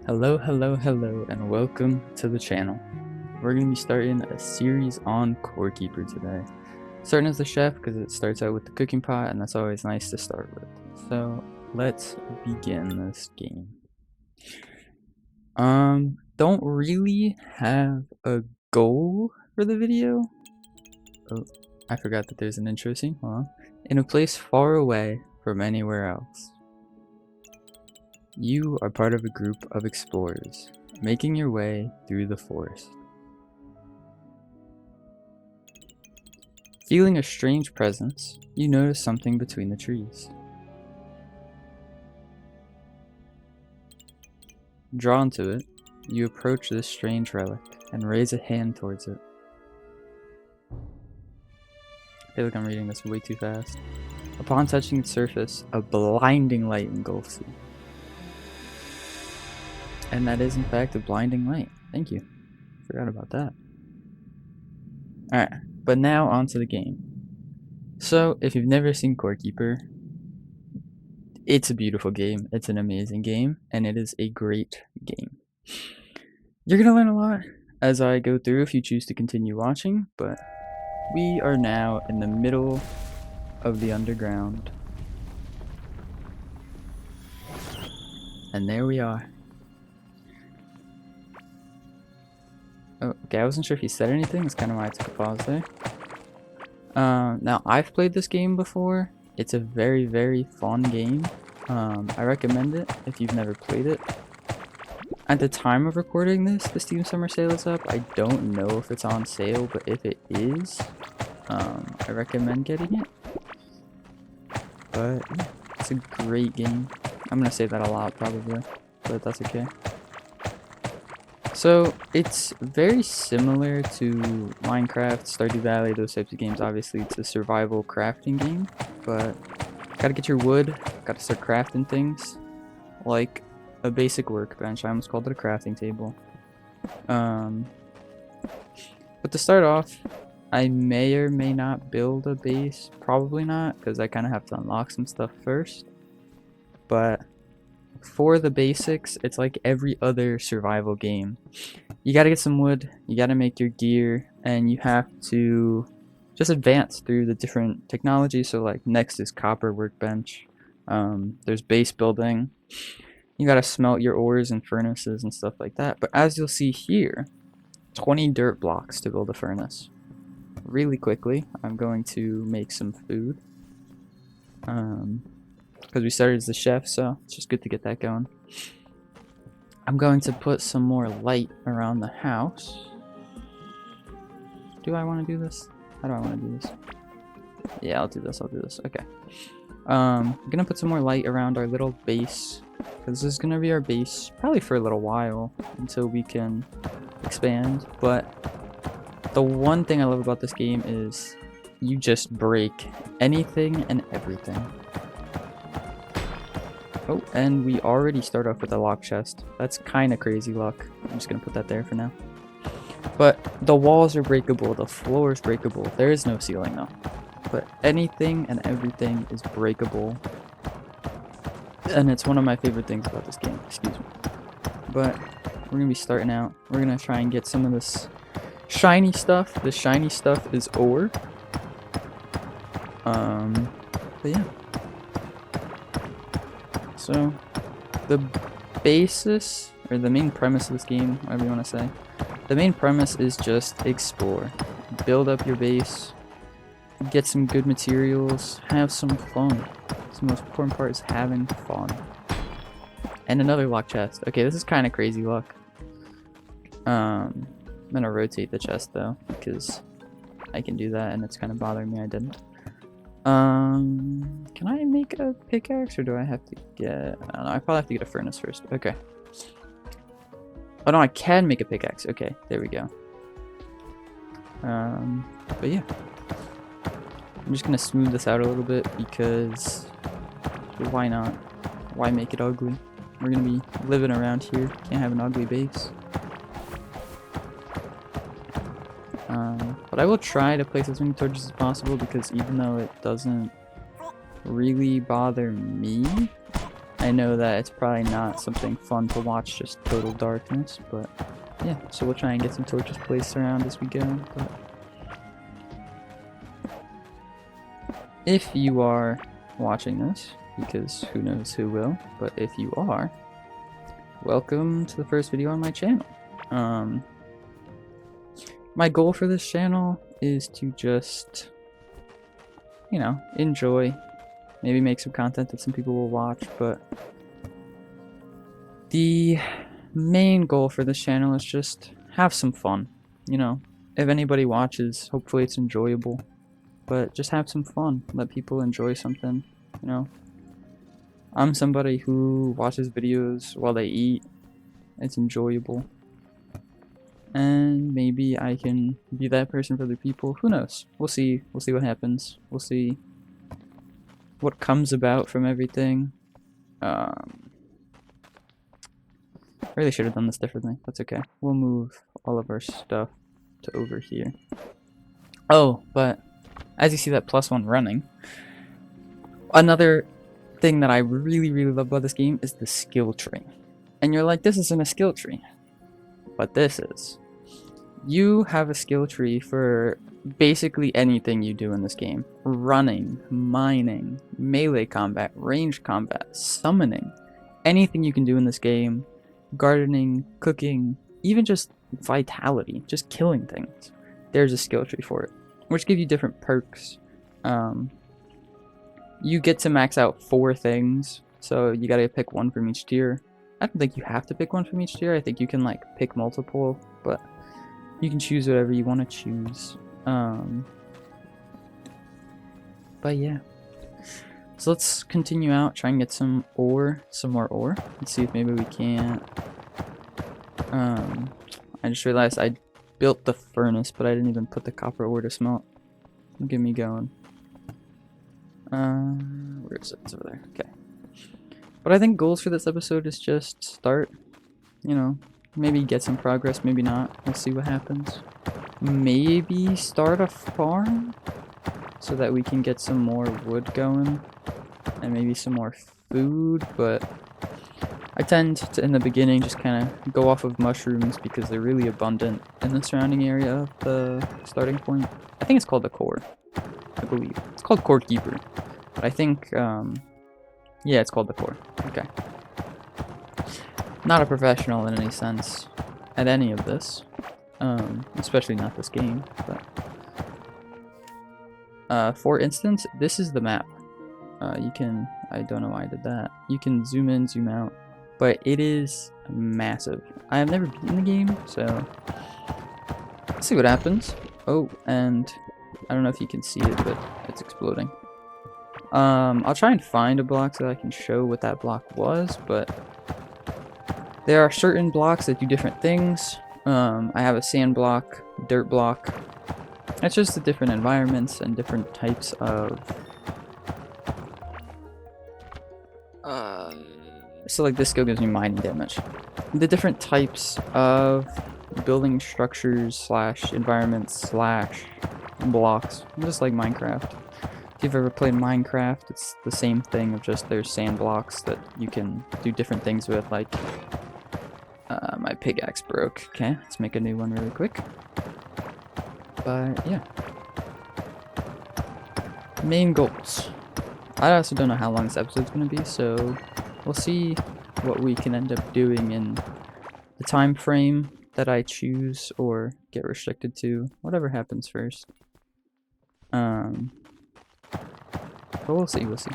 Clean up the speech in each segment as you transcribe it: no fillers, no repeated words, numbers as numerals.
Hello, and welcome to the channel. We're going to be starting a series on Core Keeper today. Starting as the chef because it starts out with the cooking pot, and that's always nice to start with. So let's begin this game. Don't really have a goal for the video. Oh, I forgot that there's an intro scene. Hold on. In a place far away from anywhere else. You are part of a group of explorers, making your way through the forest. Feeling a strange presence, you notice something between the trees. Drawn to it, you approach this strange relic and raise a hand towards it. I feel like I'm reading this way too fast. Upon touching its surface, a blinding light engulfs you. And that is in fact a blinding light. Thank you. Forgot about that. Alright, but now onto the game. So, if you've never seen Core Keeper, it's a beautiful game, it's an amazing game, and it is a great game. You're gonna learn a lot as I go through if you choose to continue watching, but we are now in the middle of the underground. And there we are. Oh, okay, I wasn't sure if you said anything. That's kind of why I took a pause there. Now, I've played this game before. It's a very, very fun game. I recommend it if you've never played it. At the time of recording this, the Steam Summer Sale is up. I don't know if it's on sale, but if it is, I recommend getting it. But yeah, it's a great game. I'm gonna say that a lot probably, but that's okay. So it's very similar to Minecraft, Stardew Valley, those types of games. Obviously, it's a survival crafting game, but gotta get your wood, gotta start crafting things like a basic workbench. I almost called it a crafting table. But to start off, I may or may not build a base. Probably not, because I kind of have to unlock some stuff first. But for the basics, it's like every other survival game. You gotta get some wood, you gotta make your gear, and you have to just advance through the different technologies. So like next is copper workbench. There's base building. You gotta smelt your ores and furnaces and stuff like that. But as you'll see here, 20 dirt blocks to build a furnace. Really quickly, I'm going to make some food. Because we started as the chef, so it's just good to get that going. I'm going to put some more light around the house. Do I want to do this? How do I want to do this? Yeah, I'll do this. Okay. I'm gonna put some more light around our little base, because this is gonna be our base probably for a little while until we can expand. But the one thing I love about this game is you just break anything and everything. Oh, and we already start off with a lock chest. That's kind of crazy luck. I'm just gonna put that there for now. But the walls are breakable, the floor is breakable. There is no ceiling though. But anything and everything is breakable. And it's one of my favorite things about this game, excuse me. But we're gonna be starting out. We're gonna try and get some of this shiny stuff. The shiny stuff is ore. But yeah. So, the basis, or the main premise of this game, whatever you want to say, the main premise is just explore. Build up your base, get some good materials, have some fun. The most important part is having fun. And another lock chest. Okay, this is kind of crazy luck. I'm gonna rotate the chest though, because I can do that and it's kind of bothering me I didn't. Can I make a pickaxe or do I have to get, I don't know, I probably have to get a furnace first. Okay. Oh no, I can make a pickaxe. Okay, there we go. But yeah. I'm just gonna smooth this out a little bit because why not? Why make it ugly? We're gonna be living around here. Can't have an ugly base. But I will try to place as many torches as possible because even though it doesn't really bother me, I know that it's probably not something fun to watch, just total darkness, but yeah, so we'll try and get some torches placed around as we go. But if you are watching this, because who knows who will, but if you are, welcome to the first video on my channel. My goal for this channel is to just, you know, enjoy, maybe make some content that some people will watch, but the main goal for this channel is just have some fun. You know, if anybody watches, hopefully it's enjoyable, but just have some fun. Let people enjoy something, you know. I'm somebody who watches videos while they eat. It's enjoyable. And maybe I can be that person for other people. Who knows? We'll see. We'll see what happens. We'll see what comes about from everything. I really should have done this differently. That's okay. We'll move all of our stuff to over here. Oh, but as you see that +1 running, another thing that I really love about this game is the skill tree. And you're like, this isn't a skill tree. But this is. You have a skill tree for basically anything you do in this game. Running, mining, melee combat, ranged combat, summoning. Anything you can do in this game. Gardening, cooking, even just vitality, just killing things. There's a skill tree for it, which give you different perks. You get to max out 4 things, so you gotta pick one from each tier. I don't think you have to pick one from each tier. I think you can like pick multiple, but you can choose whatever you want to choose. But yeah, so let's continue out, try and get some ore, some more ore. Let's see if maybe we can't. I just realized I built the furnace, but I didn't even put the copper ore to smelt. Get me going. Where is it? It's over there. Okay. But I think goals for this episode is just start, you know, maybe get some progress, maybe not. We'll see what happens. Maybe start a farm so that we can get some more wood going and maybe some more food, but I tend to, in the beginning, just kind of go off of mushrooms because they're really abundant in the surrounding area of the starting point. I think it's called the core, I believe. It's called Core Keeper, but I think, yeah, it's called the core. Okay. Not a professional in any sense at any of this, especially not this game, but for instance, this is the map. You can, I don't know why I did that. You can zoom in, zoom out, but it is massive. I have never beaten the game, so let's see what happens. Oh, and I don't know if you can see it, but it's exploding. I'll try and find a block so that I can show what that block was, but there are certain blocks that do different things. I have a sand block, dirt block. It's just the different environments and different types of so like this skill gives me mining damage. The different types of building structures slash environments slash blocks, just like Minecraft. If you've ever played Minecraft, it's the same thing of just there's sand blocks that you can do different things with, like my pickaxe broke. Okay, let's make a new one really quick. But yeah. Main goals. I also don't know how long this episode's gonna be, so we'll see what we can end up doing in the time frame that I choose or get restricted to. Whatever happens first. But we'll see, we'll see.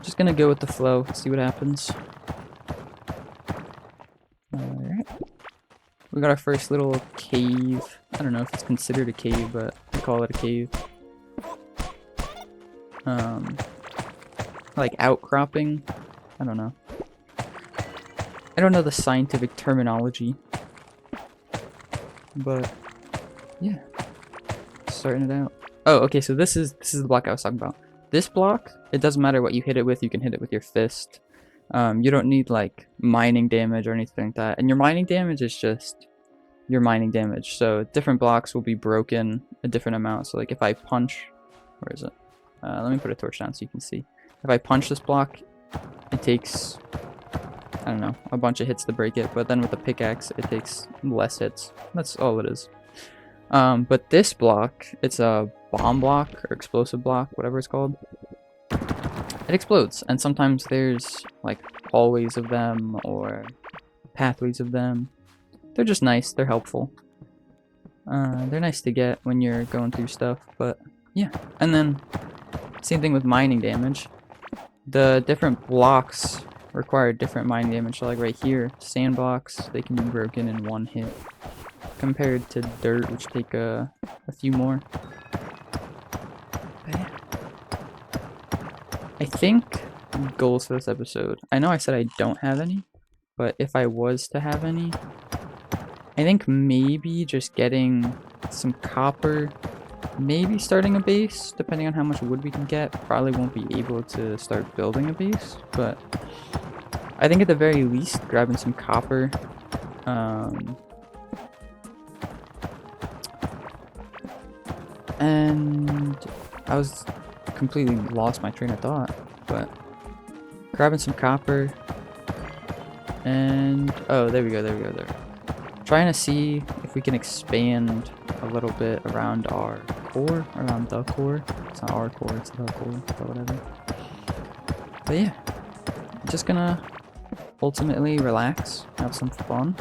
Just gonna go with the flow, see what happens. Alright. We got our first little cave. I don't know if it's considered a cave, but we call it a cave. Like outcropping? I don't know. I don't know the scientific terminology. But yeah. Starting it out. Oh, okay, so this is the block I was talking about. This block, it doesn't matter what you hit it with, you can hit it with your fist. You don't need like mining damage or anything like that. And your mining damage is just your mining damage. So different blocks will be broken a different amount. So like if I punch, where is it? Let me put a torch down so you can see. If I punch this block, it takes, I don't know, a bunch of hits to break it, but then with the pickaxe, it takes less hits. That's all it is. But this block, it's a bomb block or explosive block, whatever it's called. It explodes, and sometimes there's like hallways of them or pathways of them. They're just nice, they're helpful. They're nice to get when you're going through stuff, but yeah. And then, same thing with mining damage. The different blocks require different mining damage. So like right here, sand blocks, they can be broken in one hit, compared to dirt, which take a few more. But yeah. I think goals for this episode. I know I said I don't have any, but if I was to have any, I think maybe just getting some copper, maybe starting a base, depending on how much wood we can get. Probably won't be able to start building a base, but I think at the very least, grabbing some copper. And I was completely lost my train of thought, but grabbing some copper and oh, there we go. Trying to see if we can expand a little bit around our core, around the core. It's not our core, it's the core, but whatever. But yeah, just gonna ultimately relax, have some fun,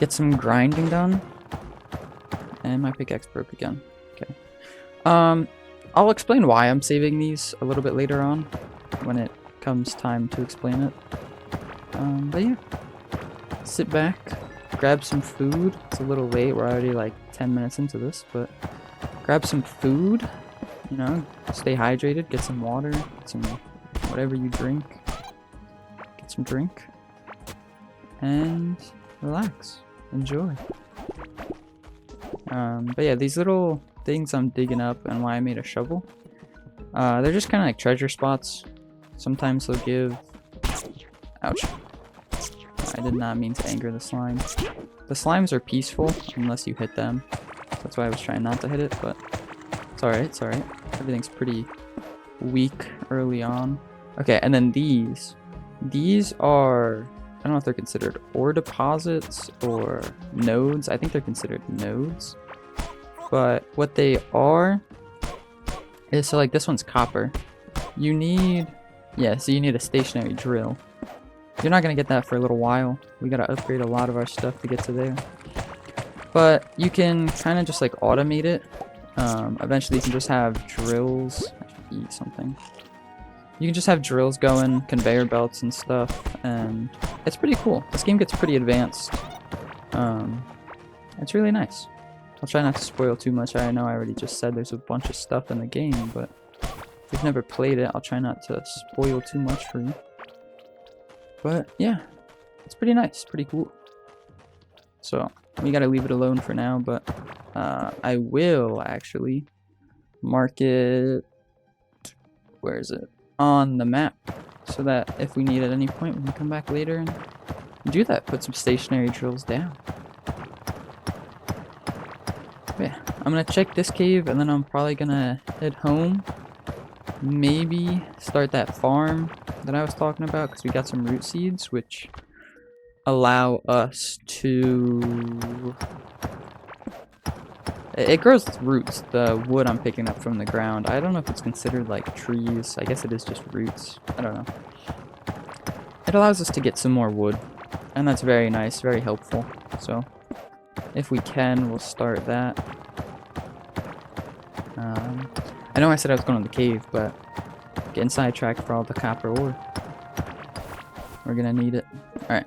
get some grinding done, and my pickaxe broke again. Okay. I'll explain why I'm saving these a little bit later on, when it comes time to explain it. But yeah. Sit back, grab some food. It's a little late, we're already like 10 minutes into this, but grab some food, you know, stay hydrated, get some water, get some whatever you drink, get some drink, and relax, enjoy. But yeah, these little things I'm digging up and why I made a shovel, they're just kind of like treasure spots. Sometimes they'll give, ouch. I did not mean to anger the slime. The slimes are peaceful unless you hit them. That's why I was trying not to hit it, but it's alright, it's alright. Everything's pretty weak early on. Okay, and then these. These are, I don't know if they're considered ore deposits or nodes. I think they're considered nodes. But what they are is, so like this one's copper. You need, yeah, so you need a stationary drill. You're not going to get that for a little while. We got to upgrade a lot of our stuff to get to there. But you can kind of just like automate it. Eventually you can just have drills. I should eat something. You can just have drills going, conveyor belts and stuff. And it's pretty cool. This game gets pretty advanced. It's really nice. I'll try not to spoil too much. I know I already just said there's a bunch of stuff in the game. But if you've never played it, I'll try not to spoil too much for you. But yeah, it's pretty nice, pretty cool. So we gotta leave it alone for now, but I will actually mark it, where is it, on the map, so that if we need at any point, we can come back later and do that, put some stationary drills down. But yeah, I'm gonna check this cave, and then I'm probably gonna head home, maybe start that farm that I was talking about, because we got some root seeds which allow us to, it grows roots, the wood I'm picking up from the ground. I don't know if it's considered like trees. I guess it is just roots. I don't know. It allows us to get some more wood, and that's very nice, very helpful. So if we can, we'll start that. I know I said I was going to the cave, but getting sidetracked for all the copper ore. We're gonna need it. Alright.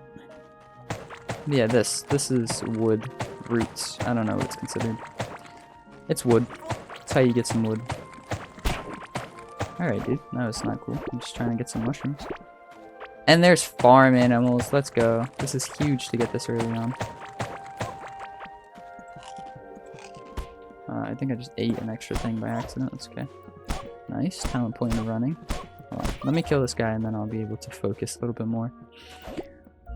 Yeah, this is wood roots. I don't know what it's considered. It's wood. That's how you get some wood. Alright, dude. No, it's not cool. I'm just trying to get some mushrooms. And there's farm animals. Let's go. This is huge to get this early on. I think I just ate an extra thing by accident. That's okay. Nice. Talent point of running. Let me kill this guy and then I'll be able to focus a little bit more.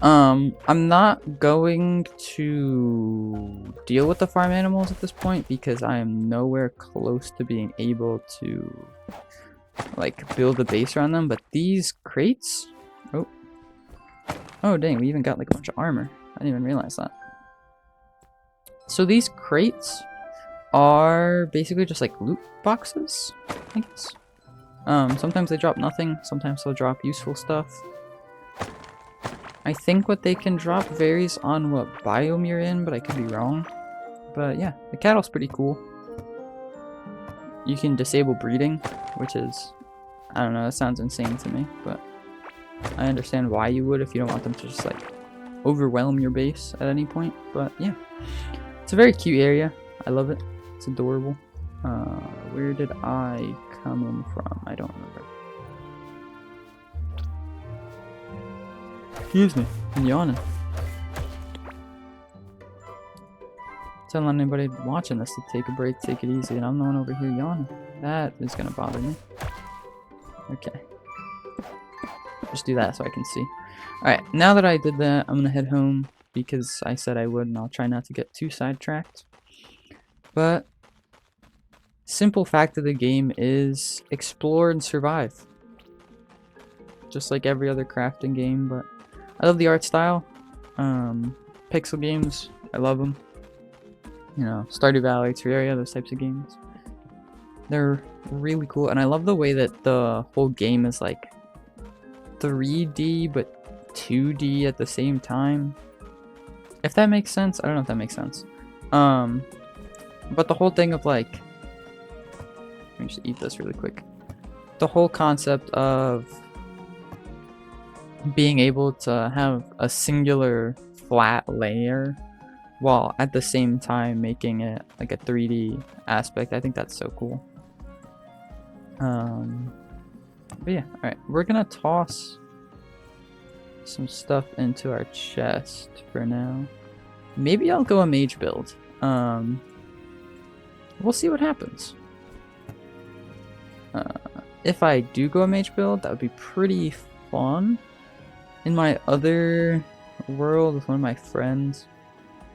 I'm not going to deal with the farm animals at this point because I am nowhere close to being able to like build a base around them. But these crates, oh dang, we even got like a bunch of armor. I didn't even realize that. So these crates are basically just like loot boxes, I guess. Sometimes they drop nothing, sometimes they'll drop useful stuff. I think what they can drop varies on what biome you're in, but I could be wrong. But yeah, the cattle's pretty cool. You can disable breeding, which is, I don't know, that sounds insane to me, but I understand why you would if you don't want them to just like overwhelm your base at any point. But yeah, it's a very cute area. I love it. It's adorable. Where did I come in from? I don't remember. Excuse me, I'm yawning. Telling anybody watching this to take a break, take it easy, and I'm the one over here yawning. That is gonna bother me. Okay. Just do that so I can see. Alright, now that I did that, I'm gonna head home because I said I would, and I'll try not to get too sidetracked. But simple fact of the game is explore and survive. Just like every other crafting game, but I love the art style. Pixel games, I love them. You know, Stardew Valley, Terraria, those types of games. They're really cool, and I love the way that the whole game is like 3D but 2D at the same time. If that makes sense, I don't know if that makes sense. But the whole thing of like, let me just eat this really quick. The whole concept of being able to have a singular flat layer while at the same time making it like a 3D aspect, I think that's so cool. But yeah, alright, we're gonna toss some stuff into our chest for now. Maybe I'll go a mage build. We'll see what happens. If I do go a mage build, that would be pretty fun. In my other world with one of my friends,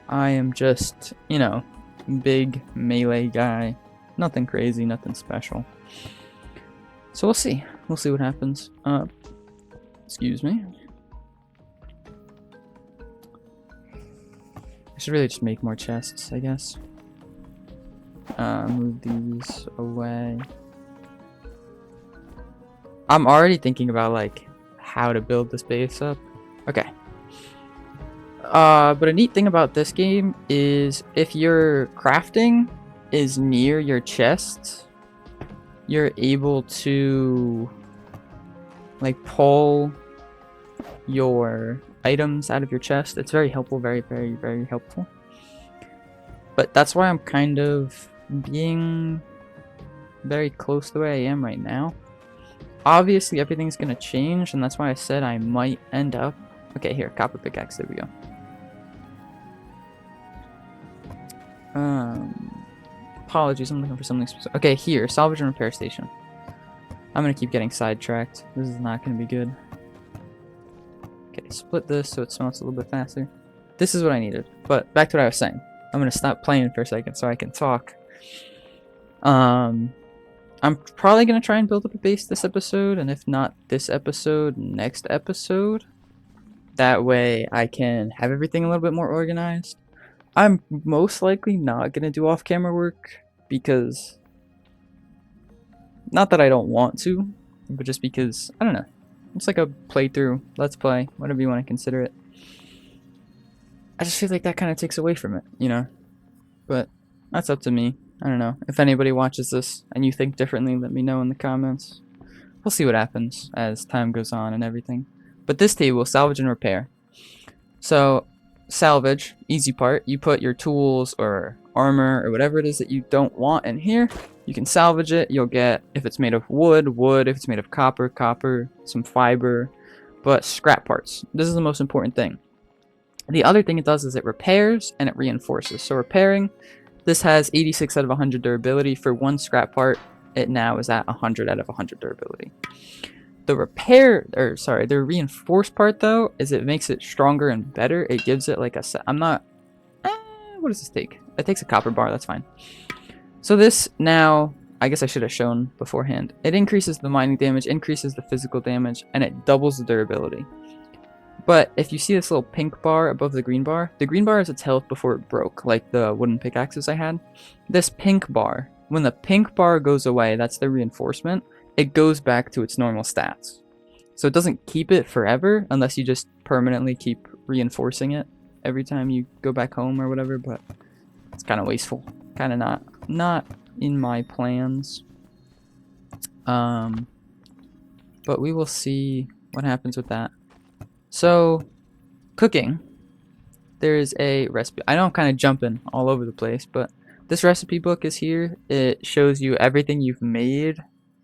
I am just, you know, big melee guy. Nothing crazy, nothing special. So we'll see. We'll see what happens. Excuse me. I should really just make more chests, I guess. Move these away. I'm already thinking about like how to build this base up. Okay. But a neat thing about this game is if your crafting is near your chest, you're able to like pull your items out of your chest. It's very helpful, very, very, very helpful. But that's why I'm kind of being very close to where I am right now. Obviously, everything's gonna change, and that's why I said I might end up. Okay, here, copper pickaxe. There we go. Apologies, I'm looking for something specific. Okay, here, salvage and repair station. I'm gonna keep getting sidetracked. This is not gonna be good. Okay, split this so it smelts a little bit faster. This is what I needed. But back to what I was saying. I'm gonna stop playing for a second so I can talk. I'm probably gonna try and build up a base this episode, and if not this episode, next episode. That way I can have everything a little bit more organized. I'm most likely not gonna do off-camera work because, not that I don't want to, but just because, I don't know. It's like a playthrough, let's play, whatever you want to consider it. I just feel like that kind of takes away from it, you know? But that's up to me. I don't know. If anybody watches this and you think differently, let me know in the comments. We'll see what happens as time goes on and everything. But this table, salvage and repair. So, salvage, easy part. You put your tools or armor or whatever it is that you don't want in here. You can salvage it. You'll get, if it's made of wood, wood. If it's made of copper, copper, some fiber. But scrap parts. This is the most important thing. The other thing it does is it repairs and it reinforces. So repairing, this has 86 out of 100 durability. For one scrap part, it now is at 100 out of 100 durability. The the reinforced part though, is it makes it stronger and better. It gives it like a set. What does this take? It takes a copper bar, that's fine. So this now I guess I should have shown beforehand. It increases the mining damage, increases the physical damage, and it doubles the durability. But if you see this little pink bar above the green bar is its health before it broke, like the wooden pickaxes I had. This pink bar, when the pink bar goes away, that's the reinforcement, it goes back to its normal stats. So it doesn't keep it forever unless you just permanently keep reinforcing it every time you go back home or whatever, but it's kind of wasteful. Kind of not in my plans. But we will see what happens with that. So, cooking. There is a recipe. I know I'm kind of jumping all over the place, but this recipe book is here. It shows you everything you've made.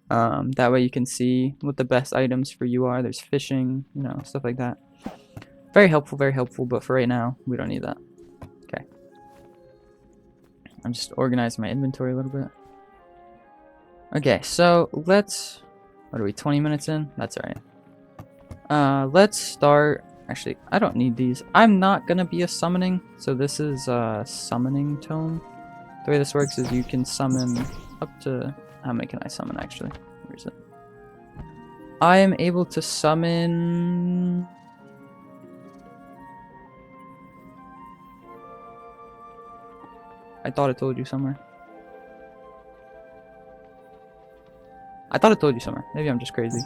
That way you can see what the best items for you are. There's fishing, you know, stuff like that. Very helpful, but for right now, we don't need that. Okay. I'm just organizing my inventory a little bit. Okay, so let's... What are we, 20 minutes in? That's alright. Let's start... Actually, I don't need these. I'm not gonna be a summoning, so this is a summoning tome. The way this works is you can summon up to... How many can I summon, actually? Where is it? I am able to summon... I thought it told you somewhere. I thought it told you somewhere. Maybe I'm just crazy.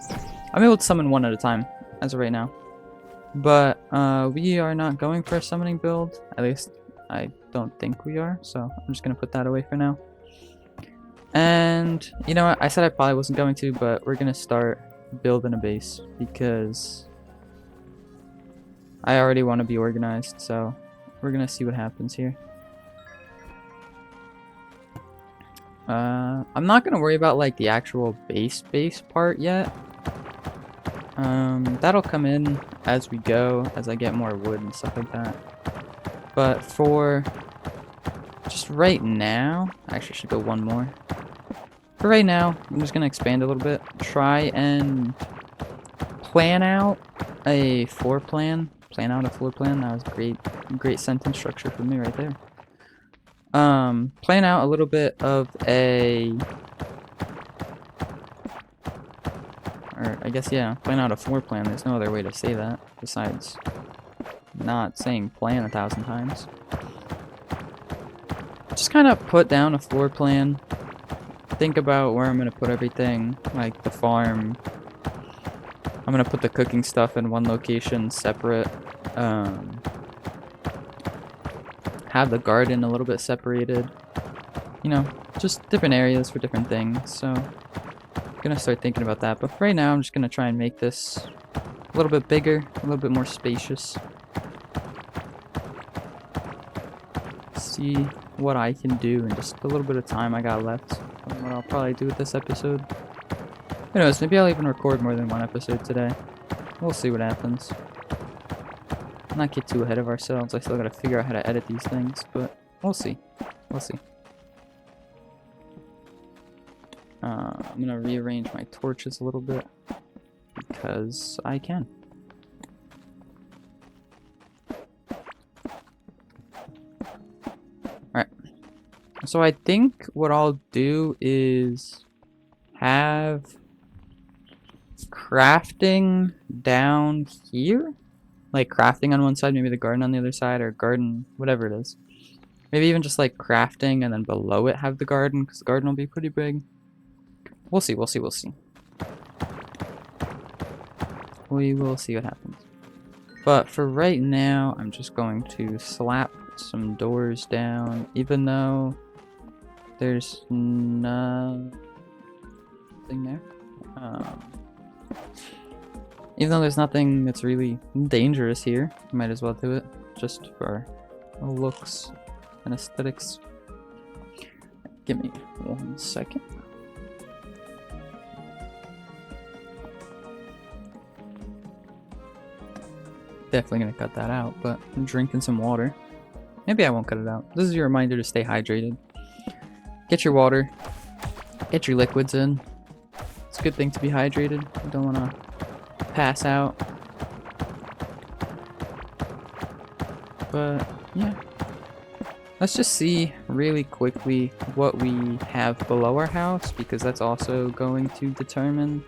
I'm able to summon one at a time, as of right now. But, we are not going for a summoning build. At least, I don't think we are. So, I'm just gonna put that away for now. And, you know what? I said I probably wasn't going to, but we're gonna start building a base. Because I already want to be organized. So, we're gonna see what happens here. I'm not gonna worry about like the actual base part yet. That'll come in as we go, as I get more wood and stuff like that. But for just right now, actually I should go one more. For right now, I'm just gonna expand a little bit. Try and plan out a floor plan. Plan out a floor plan. That was great sentence structure for me right there. Plan out a little bit of a, or I guess, yeah, plan out a floor plan. There's no other way to say that besides not saying plan 1,000 times. Just kind of put down a floor plan. Think about where I'm going to put everything, like the farm. I'm going to put the cooking stuff in one location separate. Have the garden a little bit separated, you know, just different areas for different things. So I'm gonna start thinking about that, but for right now I'm just gonna try and make this a little bit bigger, a little bit more spacious, see what I can do in just a little bit of time I got left and what I'll probably do with this episode. Who knows, maybe I'll even record more than one episode today. We'll see what happens. Not get too ahead of ourselves. I still gotta figure out how to edit these things, but we'll see. We'll see. I'm gonna rearrange my torches a little bit because I can. Alright. So I think what I'll do is have crafting down here. Like crafting on one side, maybe the garden on the other side, or garden, whatever it is. Maybe even just like crafting and then below it have the garden, because the garden will be pretty big. We'll see, we'll see, we'll see. We will see what happens. But for right now, I'm just going to slap some doors down, even though there's nothing there. Even though there's nothing that's really dangerous here, might as well do it just for looks and aesthetics. Give me 1 second. Definitely gonna cut that out, but I'm drinking some water. Maybe I won't cut it out. This is your reminder to stay hydrated. Get your water, get your liquids in. It's a good thing to be hydrated. You don't want to pass out. But yeah, let's just see really quickly what we have below our house, because that's also going to determine...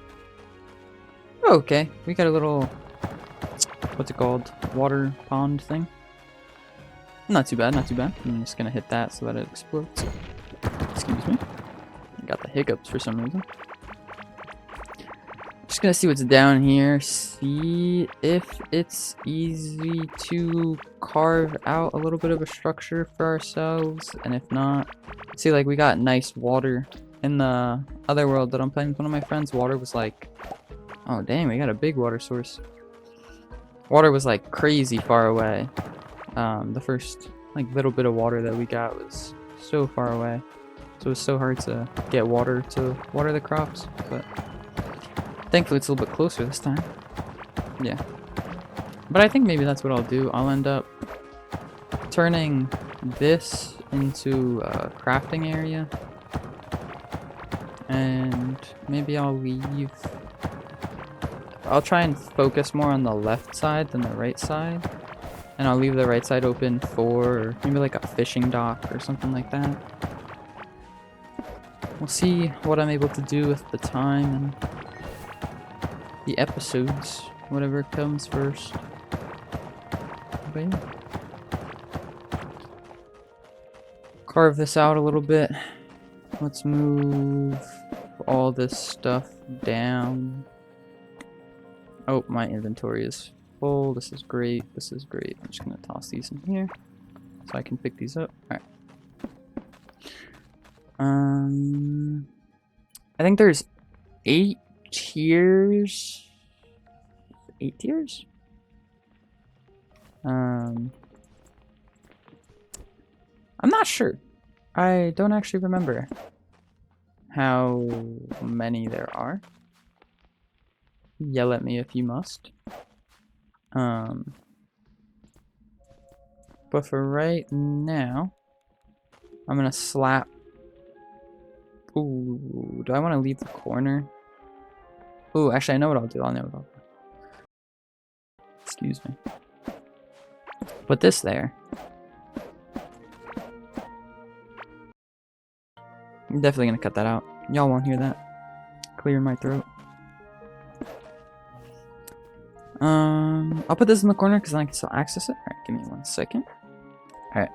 Oh, okay, we got a little, what's it called, water pond thing. Not too bad, not too bad. I'm just gonna hit that so that it explodes. Excuse me. Got the hiccups for some reason. Just gonna see what's down here, see if it's easy to carve out a little bit of a structure for ourselves, and if not, see, like, we got nice water. In the other world that I'm playing with one of my friends, water was like, oh dang, we got a big water source. Water was like crazy far away. The first like little bit of water that we got was so far away, so it was so hard to get water to water the crops, but thankfully it's a little bit closer this time. Yeah. But I think maybe that's what I'll do. I'll end up turning this into a crafting area. And maybe I'll try and focus more on the left side than the right side. And I'll leave the right side open for maybe like a fishing dock or something like that. We'll see what I'm able to do with the time and the episodes, whatever comes first. But yeah. Carve this out a little bit. Let's move all this stuff down. Oh, my inventory is full. This is great. This is great. I'm just gonna toss these in here so I can pick these up. All right. I think there's 8 tiers. 8 tiers? I'm not sure. I don't actually remember how many there are. Yell at me if you must. But for right now, I'm gonna slap. Ooh, do I want to leave the corner? Ooh, actually, I know what I'll do. I'll know what I'll do. Excuse me. Put this there. I'm definitely gonna cut that out. Y'all won't hear that. Clear my throat. I'll put this in the corner because then I can still access it. Alright, give me 1 second. Alright.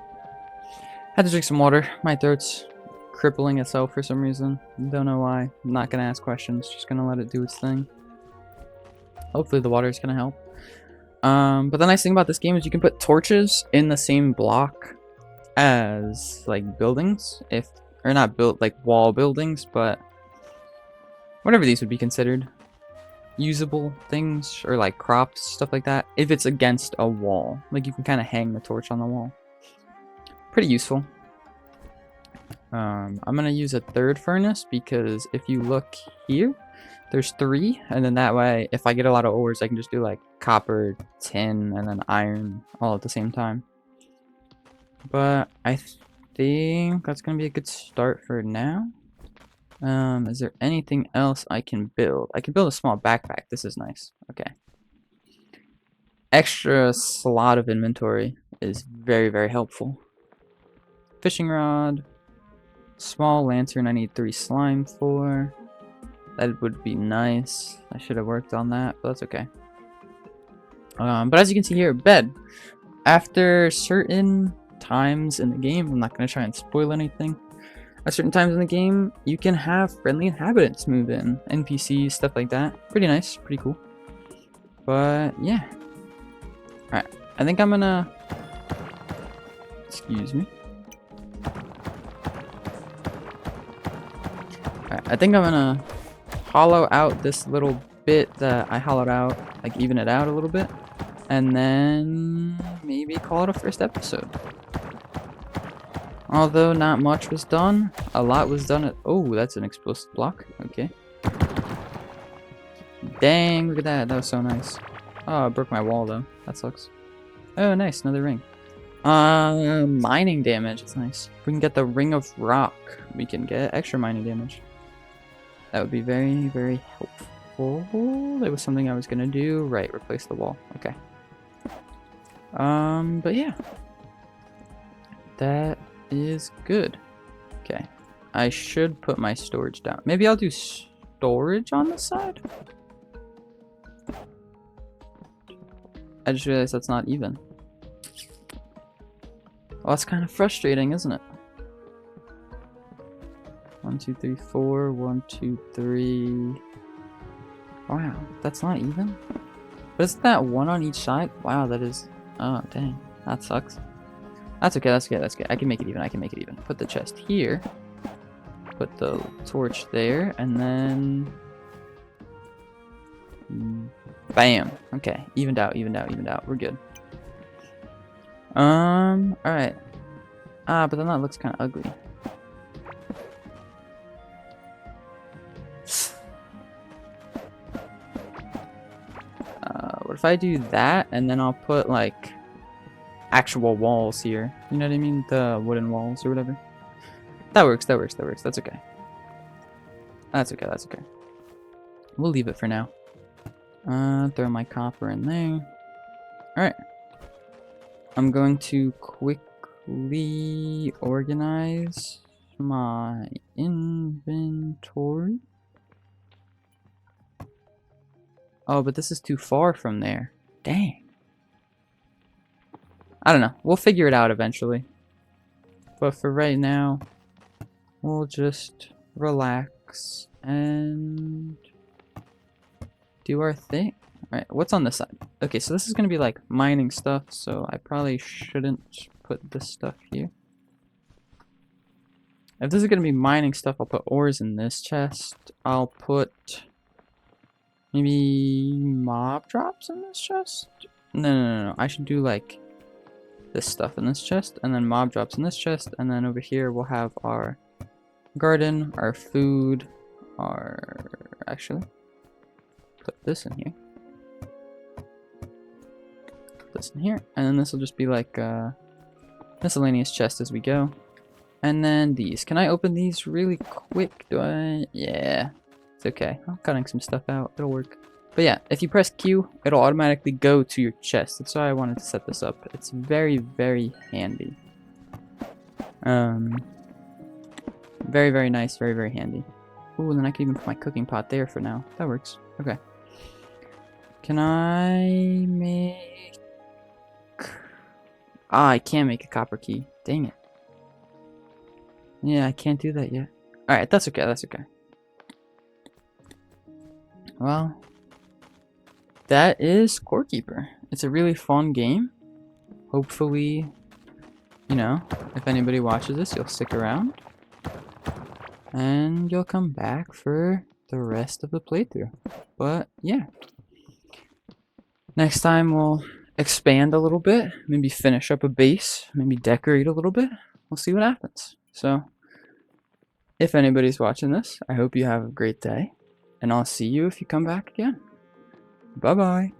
Had to drink some water. My throat's crippling itself for some reason. Don't know why. I'm not gonna ask questions. Just gonna let it do its thing. Hopefully the water is gonna help. But the nice thing about this game is you can put torches in the same block as like buildings, or not built like wall buildings, but whatever these would be considered. Usable things or like crops, stuff like that, if it's against a wall. Like you can kind of hang the torch on the wall. Pretty useful. I'm gonna use a 3rd furnace because if you look here, there's 3, and then that way if I get a lot of ores I can just do like copper, tin, and then iron all at the same time. But I think that's gonna be a good start for now. Is there anything else I can build? I can build a small backpack. This is nice. Okay. Extra slot of inventory is very, very helpful. Fishing rod. Small lantern I need 3 slime for. That would be nice. I should have worked on that, but that's okay. But as you can see here, bed. After certain times in the game, I'm not going to try and spoil anything. At certain times in the game, you can have friendly inhabitants move in, NPCs, stuff like that. Pretty nice, pretty cool. But yeah. Alright, I think I'm gonna... Excuse me. Alright, I think I'm gonna hollow out this little bit that I hollowed out, like even it out a little bit. And then maybe call it a first episode. Although not much was done, a lot was done at... Oh, that's an explosive block. Okay. Dang, look at that. That was so nice. Oh, I broke my wall, though. That sucks. Oh, nice. Another ring. Mining damage. It's nice. If we can get the Ring of Rock, we can get extra mining damage. That would be very, very helpful. That was something I was going to do. Right, replace the wall. Okay. But yeah. That is good. Okay. I should put my storage down. Maybe I'll do storage on the side? I just realized that's not even. Well, that's kind of frustrating, isn't it? 1, 2, 3, 4. 1, 2, 3. Wow, that's not even? But isn't that 1 on each side? Wow, that is... Oh, dang. That sucks. That's okay, that's good, that's good. I can make it even, I can make it even. Put the chest here. Put the torch there, and then... Bam. Okay, evened out, evened out, evened out. We're good. Alright. Ah, but then that looks kind of ugly. What if I do that, and then I'll put, like, actual walls here? You know what I mean? The wooden walls or whatever. That works, that works, that works. That's okay. That's okay, that's okay. We'll leave it for now. Throw my copper in there. Alright. I'm going to quickly organize my inventory. Oh, but this is too far from there. Dang. I don't know. We'll figure it out eventually. But for right now, we'll just relax and do our thing. Alright, what's on this side? Okay, so this is going to be like mining stuff, so I probably shouldn't put this stuff here. If this is going to be mining stuff, I'll put ores in this chest. I'll put maybe mob drops in this chest? No. I should do like this stuff in this chest, and then mob drops in this chest, and then over here we'll have our garden, our food, our... Actually, put this in here. Put this in here, and then this will just be like a miscellaneous chest as we go. And then these. Can I open these really quick? Do I? Yeah. It's okay. I'm cutting some stuff out. It'll work. But yeah, if you press Q, it'll automatically go to your chest. That's why I wanted to set this up. It's very, very handy. Very, very nice. Very, very handy. Ooh, and then I can even put my cooking pot there for now. That works. Okay. Can I make... Ah, I can't make a copper key. Dang it. Yeah, I can't do that yet. Alright, that's okay. That's okay. Well, that is Core Keeper. It's a really fun game. Hopefully, you know, if anybody watches this, you'll stick around. And you'll come back for the rest of the playthrough. But, yeah. Next time we'll expand a little bit. Maybe finish up a base. Maybe decorate a little bit. We'll see what happens. So, if anybody's watching this, I hope you have a great day. And I'll see you if you come back again. Bye-bye.